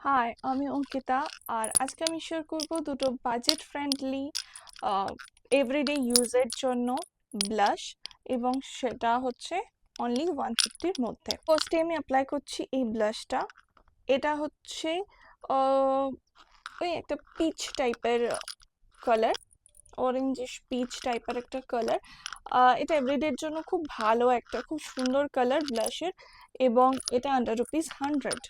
High, আমি অঙ্কিতা। আর আজকে আমি শেয়ার করব দুটো বাজেট ফ্রেন্ডলি এভরিডে ইউজের জন্য ব্লাশ, এবং সেটা হচ্ছে অনলি 150-র মধ্যে। ফার্স্টে আমি অ্যাপ্লাই করছি এই ব্লাশটা। এটা হচ্ছে আহ, ওই একটা পিচ টাইপের কালার, অরেঞ্জিশ পিচ টাইপের একটা কালার। এটা এভরিডের জন্য খুব ভালো, একটা খুব সুন্দর কালার ব্লাশের, এবং এটা আন্ডার ₹100।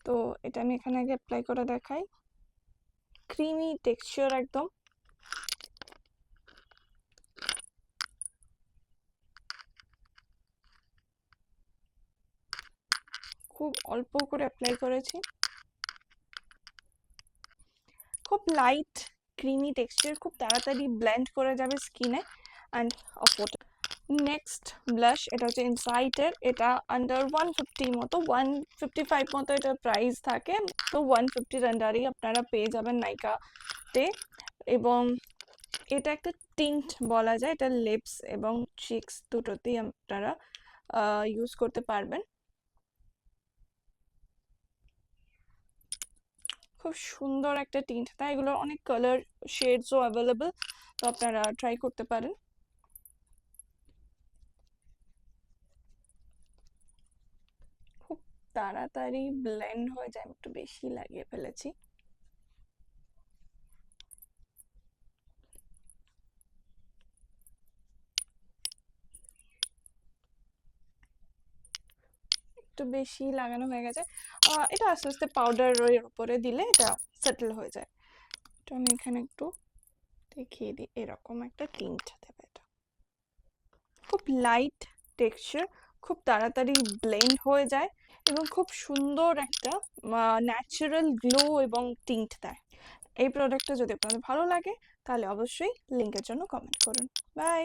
তো এটা আমি এখানে আগে অ্যাপ্লাই করে দেখাই। ক্রিমি টেক্সচার একদম। খুব অল্প করে অ্যাপ্লাই করেছি। খুব লাইট ক্রিমি টেক্সচার, খুব তাড়াতাড়ি ব্লেন্ড করে যাবে স্কিনে অ্যান্ড অফোর্ড। নেক্সট ব্লাশ, এটা হচ্ছে ইনসাইটের। এটা আন্ডার 150 মতো, 155 মতো এটার প্রাইস থাকে। তো 150-র আন্ডারই আপনারা পেয়ে যাবেন নাইকাতে। এবং এটা একটা টিন্ট বলা যায়, এটা লিপস এবং চিক্স দুটোতেই আপনারা ইউজ করতে পারবেন। খুব সুন্দর একটা টিন্ট, তাই এগুলোর অনেক কালার শেডসও অ্যাভেলেবল, তো আপনারা ট্রাই করতে পারেন। খুব তাড়াতাড়ি ব্লেন্ড হয়ে যায়, আমি একটু বেশি লাগিয়ে ফেলেছি। একটু বেশি লাগানো হয়ে গেছে। এটা আস্তে আস্তে পাউডারের উপরে দিলে এটা সেটেল হয়ে যায়। তো আমি এখানে একটু দেখিয়ে দিই, এরকম একটা টিন্ট দেবে এটা। খুব লাইট টেক্সচার, খুব তাড়াতাড়ি ব্লেন্ড হয়ে যায়, এবং খুব সুন্দর একটা ন্যাচারাল গ্লো এবং টিন্ট দেয়। এই প্রোডাক্টটা যদি আপনাদের ভালো লাগে তাহলে অবশ্যই লিঙ্কের জন্য কমেন্ট করুন। বাই।